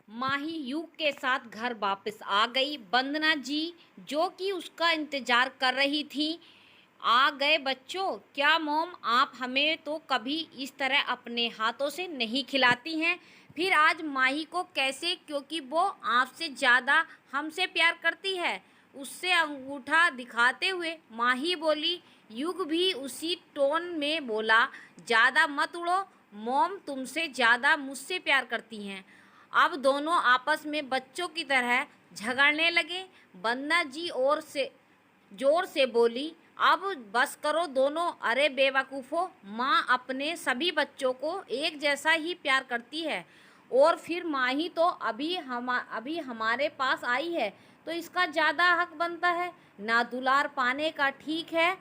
माही युग के साथ घर वापस आ गई। वंदना जी जो कि उसका इंतजार कर रही थी, आ गए बच्चों। क्या मॉम, आप हमें तो कभी इस तरह अपने हाथों से नहीं खिलाती हैं, फिर आज माही को कैसे? क्योंकि वो आपसे ज़्यादा हमसे प्यार करती है। उससे अंगूठा दिखाते हुए माही बोली। युग भी उसी टोन में बोला, ज़्यादा मत उड़ो मॉम, तुमसे ज़्यादा मुझसे प्यार करती हैं। अब दोनों आपस में बच्चों की तरह झगड़ने लगे। वंदना जी और से जोर से बोली, अब बस करो दोनों। अरे बेवकूफ़ो, माँ अपने सभी बच्चों को एक जैसा ही प्यार करती है, और फिर माँ ही तो अभी हमारे पास आई है, तो इसका ज़्यादा हक बनता है ना दुलार पाने का। ठीक है,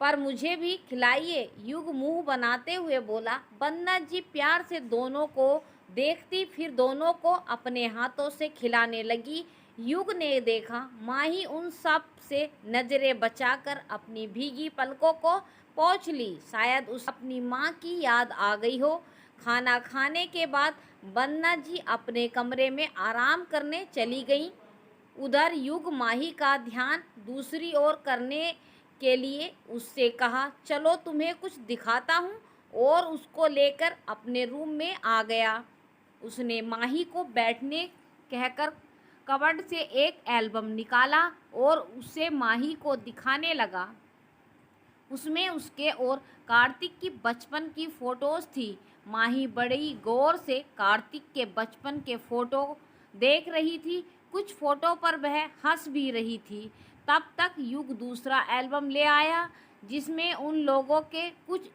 पर मुझे भी खिलाइए, युग मुंह बनाते हुए बोला। वंदना जी प्यार से दोनों को देखती, फिर दोनों को अपने हाथों से खिलाने लगी। युग ने देखा माही उन सब से नजरें बचाकर अपनी भीगी पलकों को पोंछ ली। शायद उस अपनी माँ की याद आ गई हो। खाना खाने के बाद वंदना जी अपने कमरे में आराम करने चली गईं। उधर युग माही का ध्यान दूसरी ओर करने के लिए उससे कहा, चलो तुम्हें कुछ दिखाता हूँ, और उसको लेकर अपने रूम में आ गया। उसने माही को बैठने कहकर कबर्ड से एक एल्बम निकाला और उसे माही को दिखाने लगा। उसमें उसके और कार्तिक की बचपन की फोटोज थी। माही बड़ी गौर से कार्तिक के बचपन के फोटो देख रही थी। कुछ फोटो पर वह हंस भी रही थी। तब तक युग दूसरा एल्बम ले आया, जिसमें उन लोगों के कुछ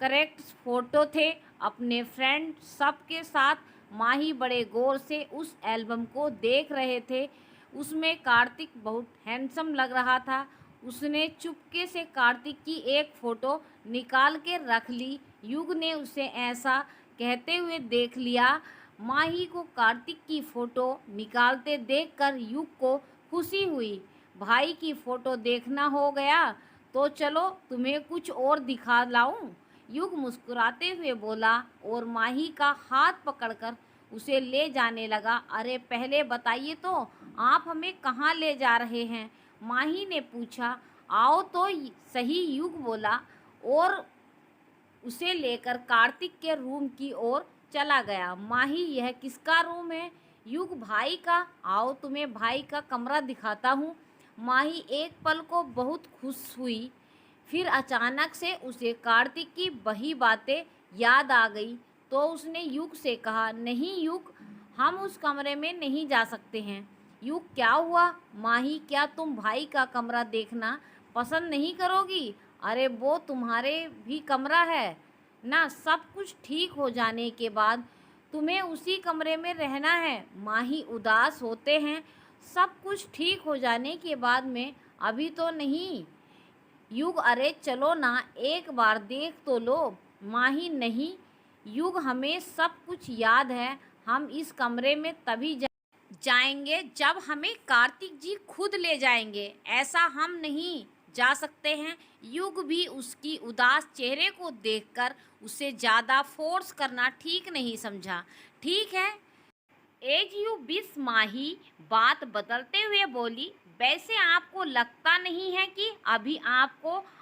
करेक्ट फोटो थे अपने फ्रेंड सब के साथ। माही बड़े गौर से उस एल्बम को देख रहे थे। उसमें कार्तिक बहुत हैंडसम लग रहा था। उसने चुपके से कार्तिक की एक फ़ोटो निकाल के रख ली। युग ने उसे ऐसा कहते हुए देख लिया। माही को कार्तिक की फ़ोटो निकालते देखकर युग को खुशी हुई। भाई की फ़ोटो देखना हो गया, तो चलो तुम्हें कुछ और दिखा लाऊं। युग मुस्कुराते हुए बोला और माही का हाथ पकड़कर उसे ले जाने लगा। अरे पहले बताइए तो, आप हमें कहाँ ले जा रहे हैं? माही ने पूछा। आओ तो सही, युग बोला, और उसे लेकर कार्तिक के रूम की ओर चला गया। माही, यह किसका रूम है? युग, भाई का। आओ तुम्हें भाई का कमरा दिखाता हूँ। माही एक पल को बहुत खुश हुई, फिर अचानक से उसे कार्तिक की वही बातें याद आ गई। तो उसने युग से कहा, नहीं युग, हम उस कमरे में नहीं जा सकते हैं। युग, क्या हुआ? माही, क्या तुम भाई का कमरा देखना पसंद नहीं करोगी? अरे वो तुम्हारे भी कमरा है ना, सब कुछ ठीक हो जाने के बाद तुम्हें उसी कमरे में रहना है। माही उदास होते हैं, सब कुछ ठीक हो जाने के बाद में, अभी तो नहीं। युग, अरे चलो ना, एक बार देख तो लो। माही, नहीं युग, हमें सब कुछ याद है। हम इस कमरे में तभी जाएंगे जब हमें कार्तिक जी खुद ले जाएंगे। ऐसा हम नहीं जा सकते हैं। युग भी उसकी उदास चेहरे को देखकर उसे ज़्यादा फोर्स करना ठीक नहीं समझा। ठीक है, एज यू बिस। माही बात बदलते हुए बोली। वैसे आपको लगता नहीं है कि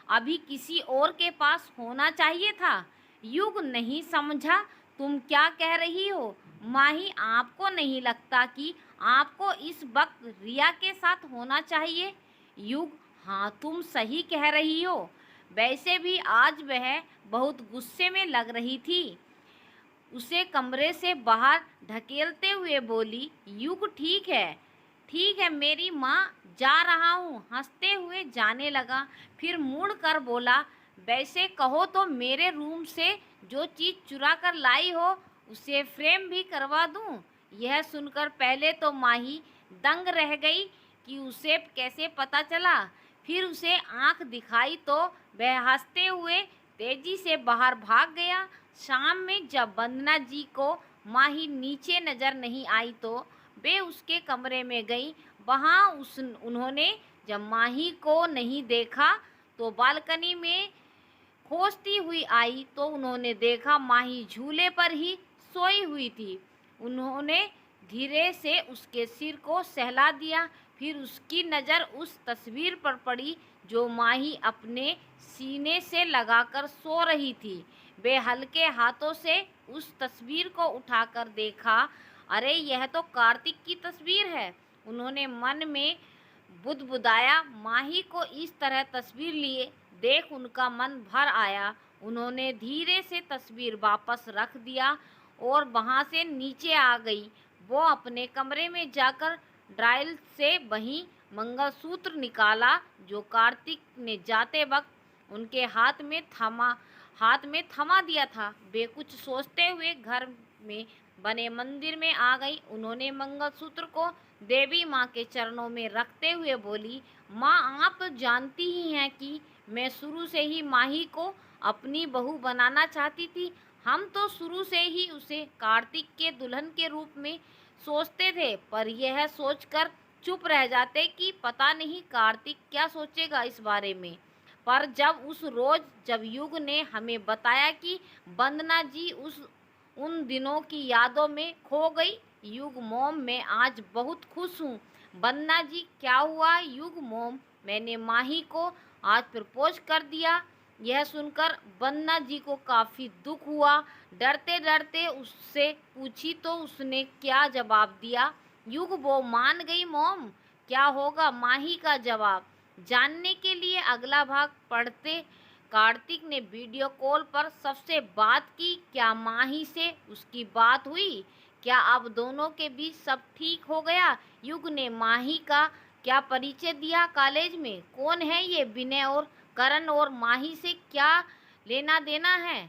अभी किसी और के पास होना चाहिए था? युग नहीं समझा, तुम क्या कह रही हो? माही, आपको नहीं लगता कि आपको इस वक्त रिया के साथ होना चाहिए? युग, हाँ तुम सही कह रही हो। वैसे भी आज वह बहुत गुस्से में लग रही थी। उसे कमरे से बाहर ढकेलते हुए बोली। युग, ठीक है मेरी माँ, जा रहा हूँ। हंसते हुए जाने लगा, फिर मुड़ कर बोला, वैसे कहो तो मेरे रूम से जो चीज़ चुरा कर लाई हो उसे फ्रेम भी करवा दूँ? यह सुनकर पहले तो माही दंग रह गई कि उसे कैसे पता चला। फिर उसे आंख दिखाई तो वह हंसते हुए तेजी से बाहर भाग गया। शाम में जब वंदना जी को माही नीचे नजर नहीं आई तो वे उसके कमरे में गई। वहाँ उन्होंने जब माही को नहीं देखा तो बालकनी में खोजती हुई आई तो उन्होंने देखा माही झूले पर ही सोई हुई थी। उन्होंने धीरे से उसके सिर को सहला दिया। फिर उसकी नज़र उस तस्वीर पर पड़ी जो माही अपने सीने से लगाकर सो रही थी। वे हल्के हाथों से उस तस्वीर को उठाकर देखा। अरे यह तो कार्तिक की तस्वीर है। उन्होंने मन में बुदबुदाया। माही को इस तरह तस्वीर लिए देख उनका मन भर आया। उन्होंने धीरे से तस्वीर वापस रख दिया और वहाँ से नीचे आ गई। वो अपने कमरे में जाकर ड्राइल से वही मंगलसूत्र निकाला जो कार्तिक ने जाते वक्त उनके हाथ में थमा दिया था। वे कुछ सोचते हुए घर में बने मंदिर में आ गई। उन्होंने मंगलसूत्र को देवी माँ के चरणों में रखते हुए बोली, माँ आप जानती ही हैं कि मैं शुरू से ही माही को अपनी बहू बनाना चाहती थी। हम तो शुरू से ही उसे कार्तिक के दुल्हन के रूप में सोचते थे, पर यह सोचकर चुप रह जाते कि पता नहीं कार्तिक क्या सोचेगा इस बारे में। पर जब युग ने हमें बताया कि वंदना जी उन दिनों की यादों में खो गई। युग मोम मैं आज बहुत खुश हूँ। वंदना जी क्या हुआ युग मोम, मैंने माही को आज प्रपोज कर दिया। यह सुनकर वंदना जी को काफ़ी दुख हुआ। डरते डरते उससे पूछी तो उसने क्या जवाब दिया। युग वो मान गई मोम। क्या होगा माही का जवाब जानने के लिए अगला भाग पढ़ते। कार्तिक ने वीडियो कॉल पर सबसे बात की। क्या माही से उसकी बात हुई? क्या अब दोनों के बीच सब ठीक हो गया? युग ने माही का क्या परिचय दिया कॉलेज में? कौन है ये विनय और करण और माही से क्या लेना देना है?